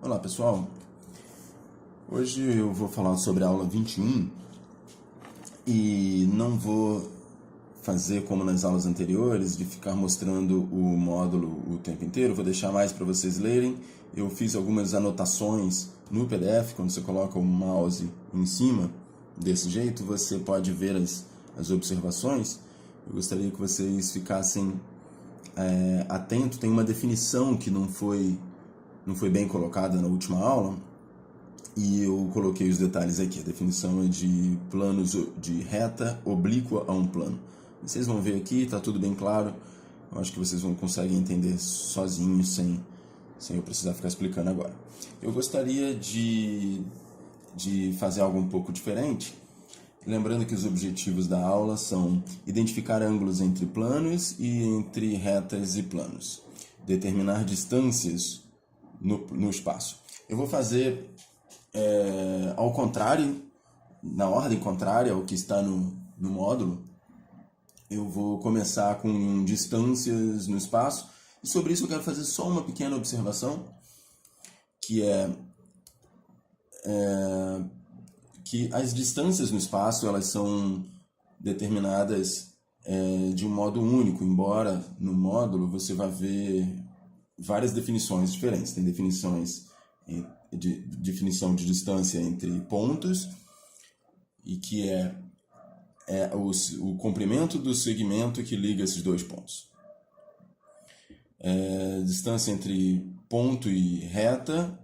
Olá pessoal, hoje eu vou falar sobre a aula 21 e não vou fazer como nas aulas anteriores de ficar mostrando o módulo o tempo inteiro, vou deixar mais para vocês lerem. Eu fiz algumas anotações no PDF, quando você coloca o mouse em cima, desse jeito você pode ver as observações. Eu gostaria que vocês ficassem atentos, tem uma definição que não foi bem colocada na última aula, e eu coloquei os detalhes aqui. A definição é de planos de reta oblíqua a um plano. Vocês vão ver aqui, está tudo bem claro. Eu acho que vocês vão conseguir entender sozinhos, sem eu precisar ficar explicando agora. Eu gostaria de fazer algo um pouco diferente, lembrando que os objetivos da aula são identificar ângulos entre planos e entre retas e planos, determinar distâncias no espaço. Eu vou fazer ao contrário, na ordem contrária ao que está no módulo. Eu vou começar com distâncias no espaço, e sobre isso eu quero fazer só uma pequena observação, que que as distâncias no espaço elas são determinadas de um modo único, embora no módulo você vai ver várias definições diferentes. Tem definição de distância entre pontos, e que é o comprimento do segmento que liga esses dois pontos. Distância entre ponto e reta,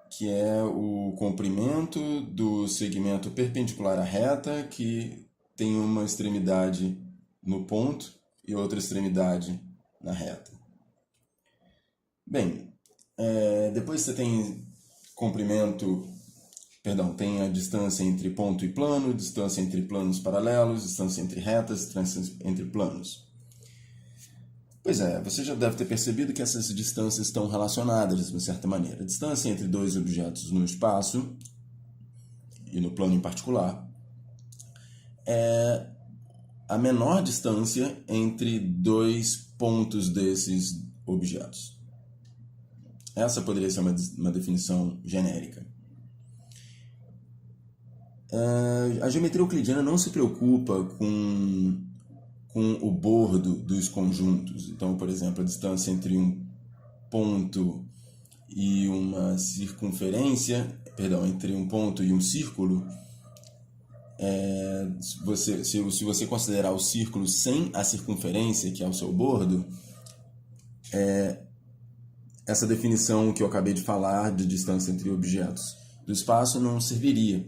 que é o comprimento do segmento perpendicular à reta, que tem uma extremidade no ponto e outra extremidade na reta. Bem, depois você tem tem a distância entre ponto e plano, distância entre planos paralelos, distância entre retas, distância entre planos. Pois é, você já deve ter percebido que essas distâncias estão relacionadas de uma certa maneira. A distância entre dois objetos no espaço, e no plano em particular, é a menor distância entre dois pontos desses objetos. Essa poderia ser uma definição genérica. A geometria euclidiana não se preocupa com o bordo dos conjuntos. Então, por exemplo, a distância entre um ponto e uma circunferência, entre um ponto e um círculo, se você considerar o círculo sem a circunferência, que é o seu bordo, essa definição que eu acabei de falar de distância entre objetos do espaço não serviria.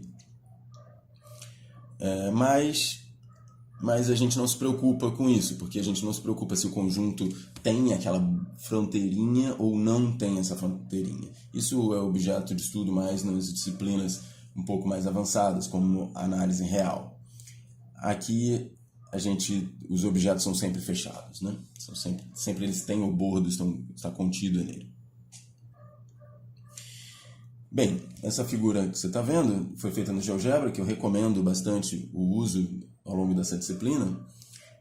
Mas a gente não se preocupa com isso, porque a gente não se preocupa se o conjunto tem aquela fronteirinha ou não tem essa fronteirinha. Isso é objeto de estudo mais nas disciplinas um pouco mais avançadas, como análise real. Aqui os objetos são sempre fechados, né? Sempre eles têm o bordo, está contido nele. Bem, essa figura que você está vendo foi feita no GeoGebra, que eu recomendo bastante o uso ao longo dessa disciplina.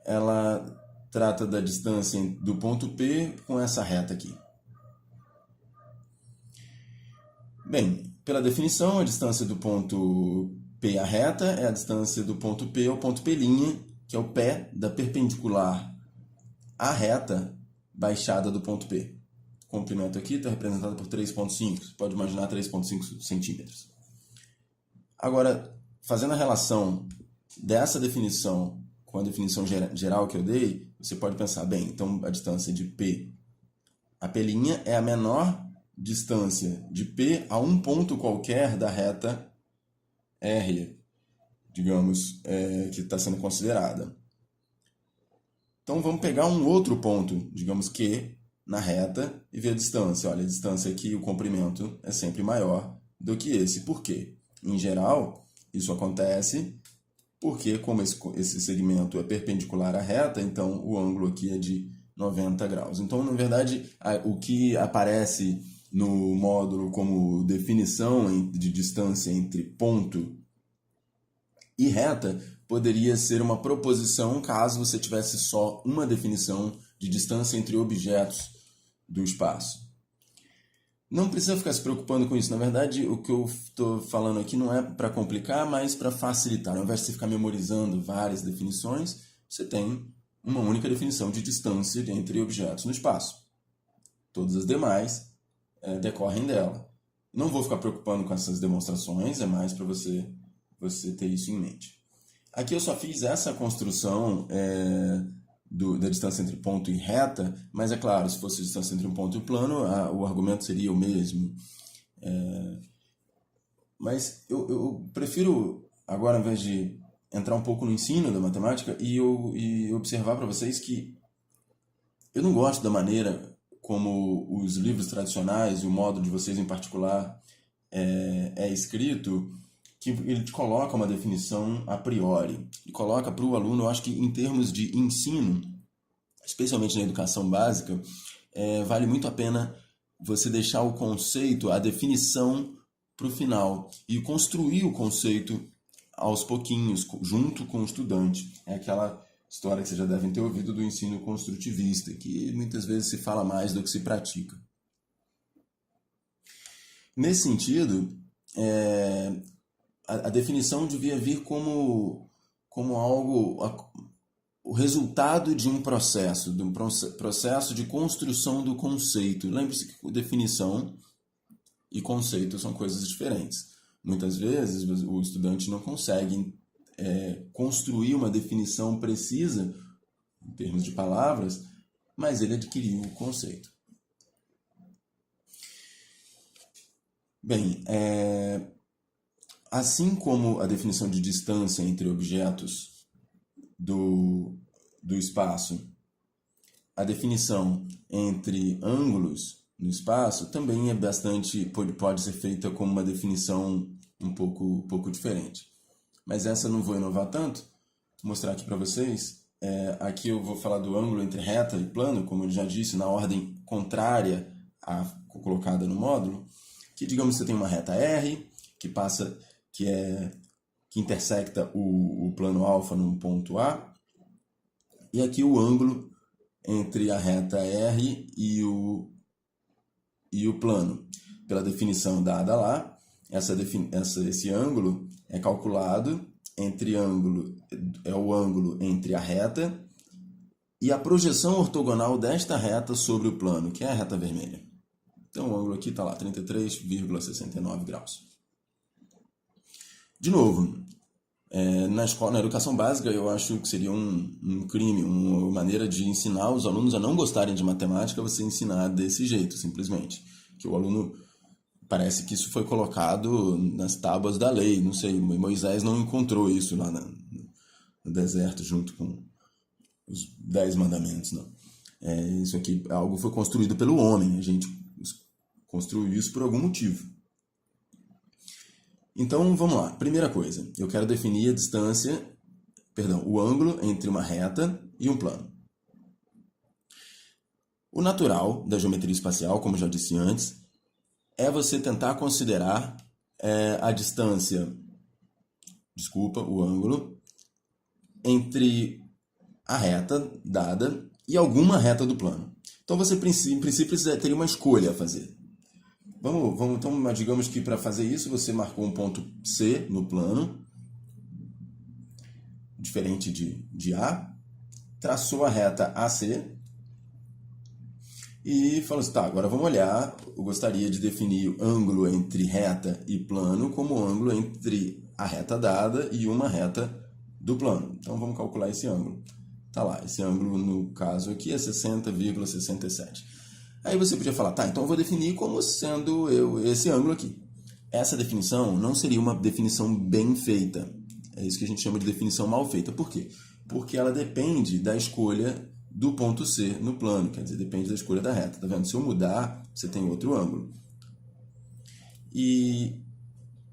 Ela trata da distância do ponto P com essa reta aqui. Bem, pela definição, a distância do ponto P à reta é a distância do ponto P ao ponto P', que é o pé da perpendicular à reta baixada do ponto P. O comprimento aqui está representado por 3,5. Você pode imaginar 3,5 centímetros. Agora, fazendo a relação dessa definição com a definição geral que eu dei, você pode pensar, bem, então a distância de P a P' é a menor distância de P a um ponto qualquer da reta R, digamos, que está sendo considerada. Então vamos pegar um outro ponto, digamos Q, na reta, e ver a distância. Olha, a distância aqui, o comprimento é sempre maior do que esse. Por quê? Em geral, isso acontece porque, como esse segmento é perpendicular à reta, então o ângulo aqui é de 90 graus. Então, na verdade, o que aparece no módulo como definição de distância entre ponto e reta poderia ser uma proposição caso você tivesse só uma definição de distância entre objetos do espaço. Não precisa ficar se preocupando com isso. Na verdade, o que eu estou falando aqui não é para complicar, mas para facilitar. Ao invés de você ficar memorizando várias definições, você tem uma única definição de distância entre objetos no espaço. Todas as demais decorrem dela. Não vou ficar preocupando com essas demonstrações, é mais para você ter isso em mente. Aqui eu só fiz essa construção da distância entre ponto e reta, mas é claro, se fosse a distância entre um ponto e um plano, o argumento seria o mesmo. Mas eu prefiro, agora, ao invés de entrar um pouco no ensino da matemática, e observar para vocês que eu não gosto da maneira como os livros tradicionais, e o modo de vocês em particular, é escrito, que ele te coloca uma definição a priori. E coloca para o aluno, eu acho que em termos de ensino, especialmente na educação básica, vale muito a pena você deixar o conceito, a definição, para o final. E construir o conceito aos pouquinhos, junto com o estudante. É aquela história que vocês já devem ter ouvido do ensino construtivista, que muitas vezes se fala mais do que se pratica. Nesse sentido, a definição devia vir como algo, o resultado de um processo de construção do conceito. Lembre-se que definição e conceito são coisas diferentes. Muitas vezes o estudante não consegue construir uma definição precisa, em termos de palavras, mas ele adquiriu o conceito. Bem, assim como a definição de distância entre objetos do espaço, a definição entre ângulos no espaço também pode ser feita como uma definição um pouco diferente. Mas essa eu não vou inovar tanto. Vou mostrar aqui para vocês. Aqui eu vou falar do ângulo entre reta e plano, como eu já disse, na ordem contrária à colocada no módulo. Que digamos que você tem uma reta R, que intersecta o plano alfa num ponto A. E aqui o ângulo entre a reta R e o plano. Pela definição dada lá, esse ângulo é calculado o ângulo entre a reta e a projeção ortogonal desta reta sobre o plano, que é a reta vermelha. Então o ângulo aqui está lá, 33,69 graus. De novo, na educação básica eu acho que seria um crime, uma maneira de ensinar os alunos a não gostarem de matemática, você ensinar desse jeito, simplesmente. Que o aluno, parece que isso foi colocado nas tábuas da lei, não sei, Moisés não encontrou isso lá no deserto junto com os 10 mandamentos, não. Isso aqui, algo foi construído pelo homem, a gente construiu isso por algum motivo. Então, vamos lá. Primeira coisa, eu quero definir o ângulo entre uma reta e um plano. O natural da geometria espacial, como eu já disse antes, é você tentar considerar o ângulo entre a reta dada e alguma reta do plano. Então você, em princípio, teria uma escolha a fazer. Então, digamos que para fazer isso você marcou um ponto C no plano, diferente de A, traçou a reta AC e falou assim, tá, agora vamos olhar, eu gostaria de definir o ângulo entre reta e plano como o ângulo entre a reta dada e uma reta do plano. Então vamos calcular esse ângulo. Tá lá, esse ângulo no caso aqui é 60,67. Aí você podia falar, tá, então eu vou definir como sendo esse ângulo aqui. Essa definição não seria uma definição bem feita. É isso que a gente chama de definição mal feita. Por quê? Porque ela depende da escolha do ponto C no plano, quer dizer, depende da escolha da reta. Tá vendo? Se eu mudar, você tem outro ângulo. E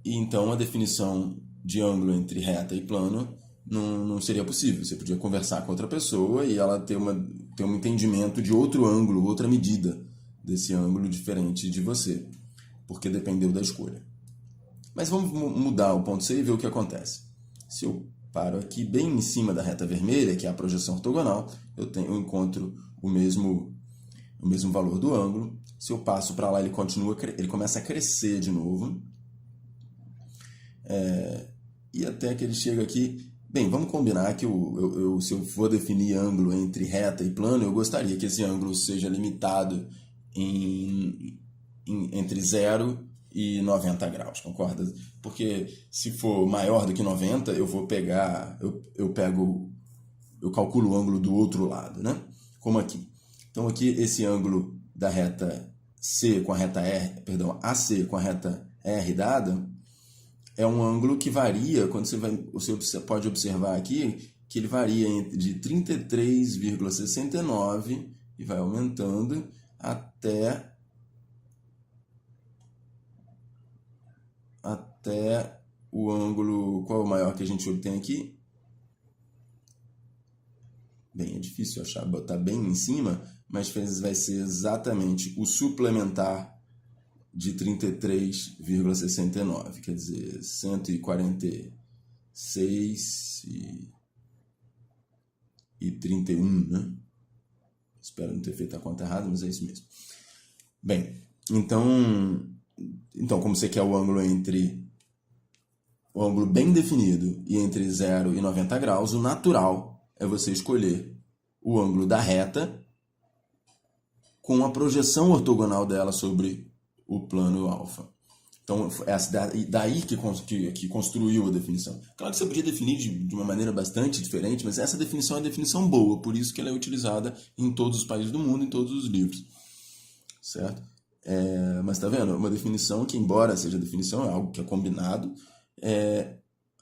então a definição de ângulo entre reta e plano não seria possível. Você podia conversar com outra pessoa e ela ter um entendimento de outro ângulo, outra medida desse ângulo diferente de você, porque dependeu da escolha. Mas vamos mudar o ponto C e ver o que acontece. Se eu paro aqui bem em cima da reta vermelha, que é a projeção ortogonal, eu encontro o mesmo o mesmo valor do ângulo. Se eu passo para lá, ele começa a crescer de novo. E até que ele chega aqui. Bem, vamos combinar que se eu for definir ângulo entre reta e plano, eu gostaria que esse ângulo seja limitado entre 0 e 90 graus, concorda? Porque se for maior do que 90, eu vou pegar, eu calculo o ângulo do outro lado, né? Como aqui. Então aqui esse ângulo da reta C com a reta R, perdão, AC com a reta R dada, é um ângulo que varia, quando você pode observar aqui, que ele varia de 33,69 e vai aumentando até o ângulo, qual é o maior que a gente obtém aqui? Bem, é difícil achar, botar bem em cima, mas vai ser exatamente o suplementar de 33,69, quer dizer, 146 e 31, né? Espero não ter feito a conta errada, mas é isso mesmo. Bem, então como você quer o ângulo bem definido e entre 0 e 90 graus, o natural é você escolher o ângulo da reta com a projeção ortogonal dela sobre o plano alfa. Então, daí que construiu a definição. Claro que você podia definir de uma maneira bastante diferente, mas essa definição é a definição boa, por isso que ela é utilizada em todos os países do mundo, em todos os livros. Certo? Mas tá vendo? Uma definição que, embora seja definição, é algo que é combinado,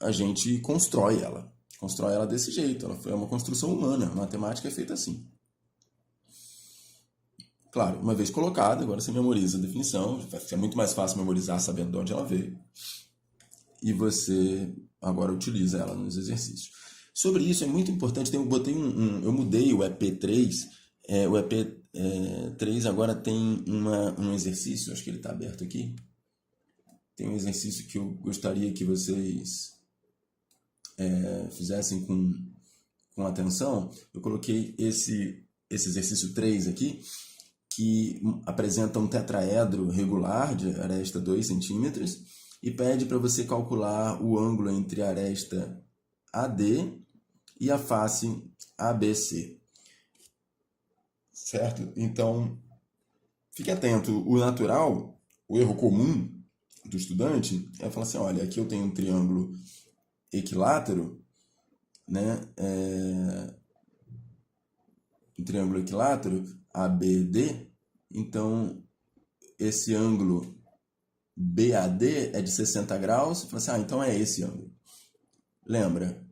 a gente constrói ela. Constrói ela desse jeito. Ela é uma construção humana. A matemática é feita assim. Claro, uma vez colocada, agora você memoriza a definição, vai ser muito mais fácil memorizar sabendo de onde ela veio. E você agora utiliza ela nos exercícios. Sobre isso é muito importante, eu mudei o EP3, o EP3 agora tem um exercício, acho que ele está aberto aqui. Tem um exercício que eu gostaria que vocês fizessem com atenção. Eu coloquei esse exercício 3 aqui, que apresenta um tetraedro regular de aresta 2 centímetros e pede para você calcular o ângulo entre a aresta AD e a face ABC. Certo? Então, fique atento. O natural, o erro comum do estudante é falar assim, olha, aqui eu tenho um triângulo equilátero, né? Um triângulo equilátero, ABD, então esse ângulo BAD é de 60 graus, você fala assim, então é esse ângulo. Lembra,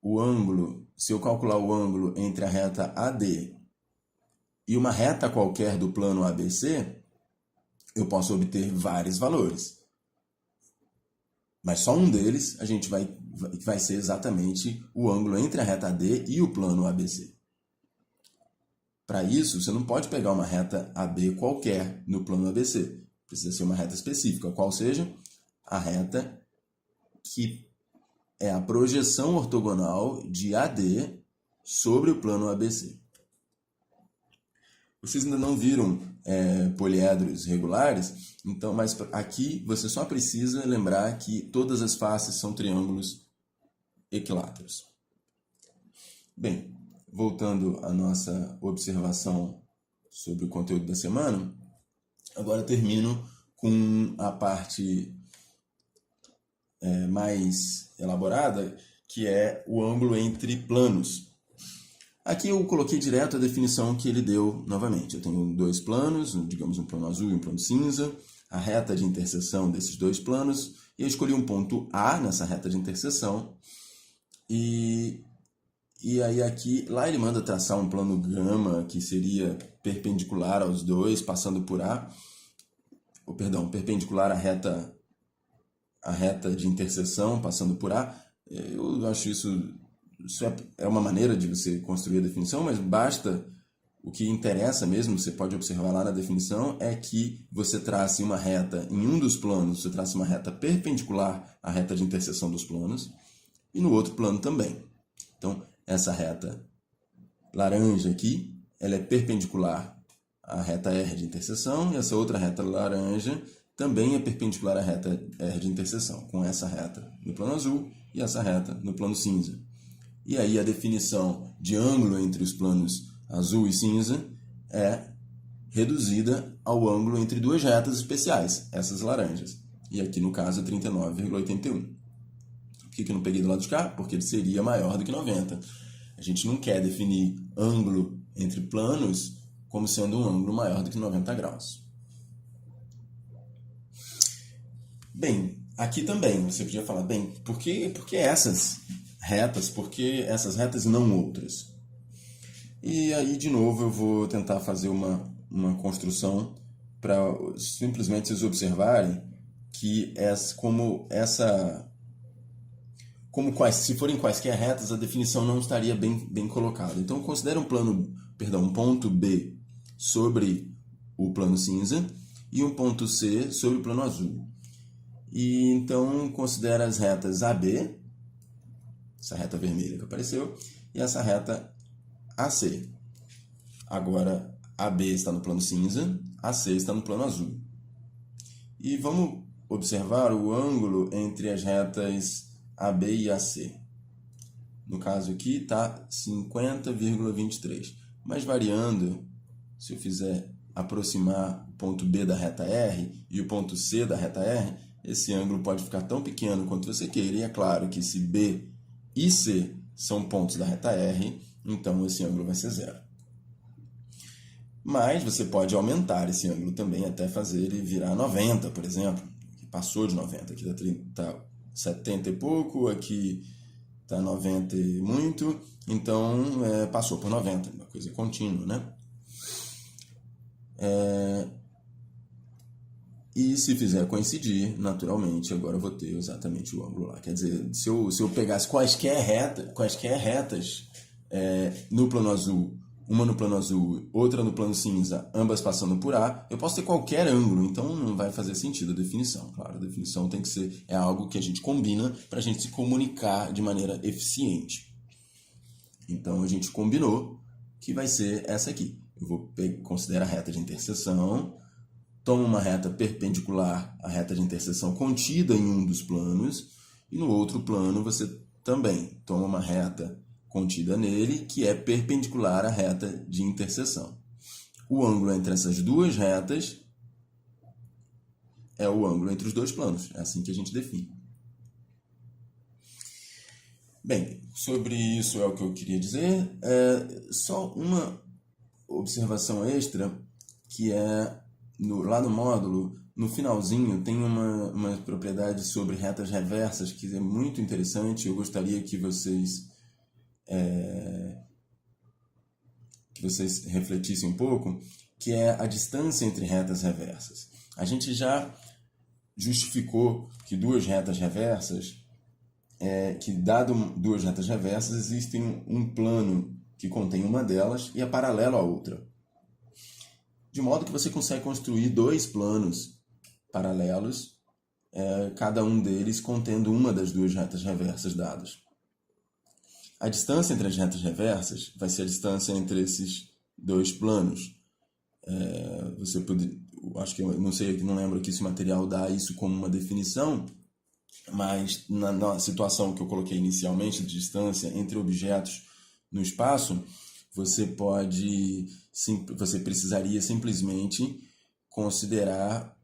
o ângulo, se eu calcular o ângulo entre a reta AD e uma reta qualquer do plano ABC, eu posso obter vários valores. Mas só um deles a gente vai ser exatamente o ângulo entre a reta AD e o plano ABC. Para isso, você não pode pegar uma reta AB qualquer no plano ABC. Precisa ser uma reta específica, qual seja a reta que é a projeção ortogonal de AD sobre o plano ABC. Vocês ainda não viram poliedros regulares, então, mas aqui você só precisa lembrar que todas as faces são triângulos equiláteros. Bem, voltando à nossa observação sobre o conteúdo da semana, agora termino com a parte mais elaborada, que é o ângulo entre planos. Aqui eu coloquei direto a definição que ele deu novamente. Eu tenho dois planos, digamos um plano azul e um plano cinza, a reta de interseção desses dois planos, e eu escolhi um ponto A nessa reta de interseção, e aí aqui, lá ele manda traçar um plano gama que seria perpendicular aos dois, passando por A, perpendicular à reta de interseção, passando por A. Eu acho isso é uma maneira de você construir a definição, mas basta, o que interessa mesmo, você pode observar lá na definição, é que você trace uma reta, em um dos planos, você traça uma reta perpendicular à reta de interseção dos planos, e no outro plano também. Então, essa reta laranja aqui ela é perpendicular à reta R de interseção, e essa outra reta laranja também é perpendicular à reta R de interseção, com essa reta no plano azul e essa reta no plano cinza. E aí a definição de ângulo entre os planos azul e cinza é reduzida ao ângulo entre duas retas especiais, essas laranjas. E aqui no caso é 39,81. Por que eu não peguei do lado de cá? Porque ele seria maior do que 90. A gente não quer definir ângulo entre planos como sendo um ângulo maior do que 90 graus. Bem, aqui também você podia falar, bem, por que essas retas? Por que essas retas e não outras? E aí, de novo, eu vou tentar fazer uma construção para simplesmente vocês observarem que se forem quaisquer retas, a definição não estaria bem colocada. Então, considere um ponto B sobre o plano cinza e um ponto C sobre o plano azul. E então, considera as retas AB, essa reta vermelha que apareceu, e essa reta AC. Agora, AB está no plano cinza, AC está no plano azul. E vamos observar o ângulo entre as retas AB e AC. No caso aqui está 50,23. Mas variando, se eu fizer aproximar o ponto B da reta R e o ponto C da reta R, esse ângulo pode ficar tão pequeno quanto você queira. E é claro que se B e C são pontos da reta R, então esse ângulo vai ser zero. Mas você pode aumentar esse ângulo também até fazer ele virar 90, por exemplo. Passou de 90, aqui está 70 e pouco, aqui está 90 e muito, então passou por 90, uma coisa contínua, né? E se fizer coincidir, naturalmente, agora eu vou ter exatamente o ângulo lá. Quer dizer, se eu pegasse quaisquer retas no plano azul, uma no plano azul, outra no plano cinza, ambas passando por A, eu posso ter qualquer ângulo, então não vai fazer sentido a definição. Claro, a definição tem que ser algo que a gente combina para a gente se comunicar de maneira eficiente. Então a gente combinou que vai ser essa aqui. Eu vou considerar a reta de interseção, tomo uma reta perpendicular à reta de interseção contida em um dos planos, e no outro plano você também toma uma reta contida nele, que é perpendicular à reta de interseção. O ângulo entre essas duas retas é o ângulo entre os dois planos. É assim que a gente define. Bem, sobre isso é o que eu queria dizer. Só uma observação extra, que é lá no módulo, no finalzinho, tem uma propriedade sobre retas reversas que é muito interessante. Eu gostaria que vocês refletissem um pouco, que é a distância entre retas reversas. A gente já justificou que duas retas reversas, dado duas retas reversas, existem um plano que contém uma delas e é paralelo à outra. De modo que você consegue construir dois planos paralelos, cada um deles contendo uma das duas retas reversas dadas. A distância entre as retas reversas vai ser a distância entre esses dois planos. Acho que não lembro aqui se o material dá isso como uma definição, mas na situação que eu coloquei inicialmente de distância entre objetos no espaço, você precisaria simplesmente considerar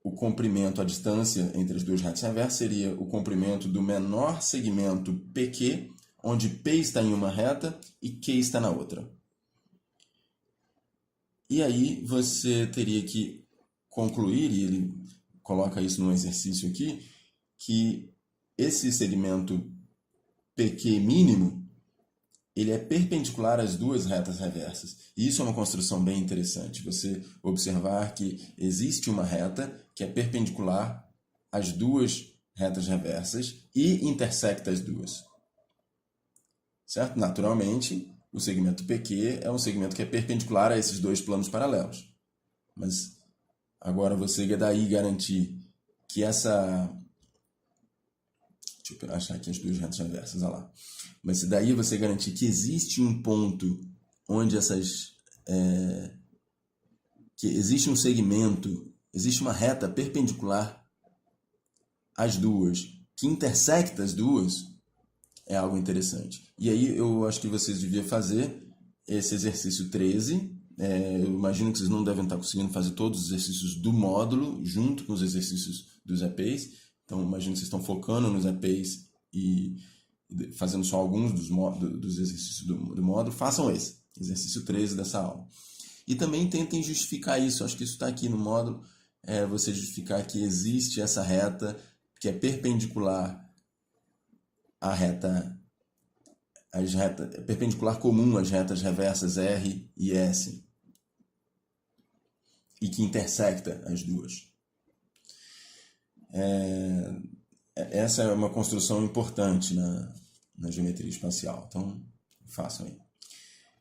o comprimento, a distância entre as duas retas reversas seria o comprimento do menor segmento PQ, onde P está em uma reta e Q está na outra. E aí você teria que concluir, e ele coloca isso num exercício aqui, que esse segmento PQ mínimo ele é perpendicular às duas retas reversas. E isso é uma construção bem interessante. Você observar que existe uma reta que é perpendicular às duas retas reversas e intersecta as duas. Certo? Naturalmente, o segmento PQ é um segmento que é perpendicular a esses dois planos paralelos. Mas agora você daí garantir que essa... Deixa eu achar aqui as duas retas reversas, olha lá. Mas se daí você garantir que existe um ponto onde que existe um segmento, existe uma reta perpendicular às duas, que intersecta as duas, é algo interessante. E aí eu acho que vocês deviam fazer esse exercício 13. Eu imagino que vocês não devem estar conseguindo fazer todos os exercícios do módulo junto com os exercícios dos EPs. Então, imagino que vocês estão focando nos EPs e fazendo só alguns dos exercícios do módulo. Façam esse, exercício 13 dessa aula. E também tentem justificar isso. Acho que isso está aqui no módulo. Você justificar que existe essa reta que é perpendicular à reta, perpendicular comum às retas reversas R e S, e que intersecta as duas. Essa é uma construção importante na geometria espacial, então façam aí.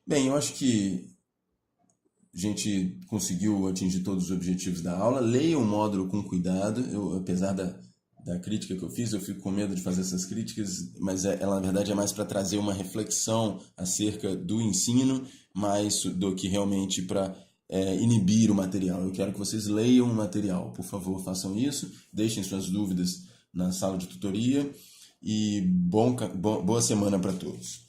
Bem, eu acho que a gente conseguiu atingir todos os objetivos da aula. Leiam o módulo com cuidado. Apesar da crítica que eu fiz, eu fico com medo de fazer essas críticas, mas ela na verdade é mais para trazer uma reflexão acerca do ensino, mais do que realmente para inibir o material. Eu quero que vocês leiam o material, por favor, façam isso, deixem suas dúvidas na sala de tutoria e boa semana para todos.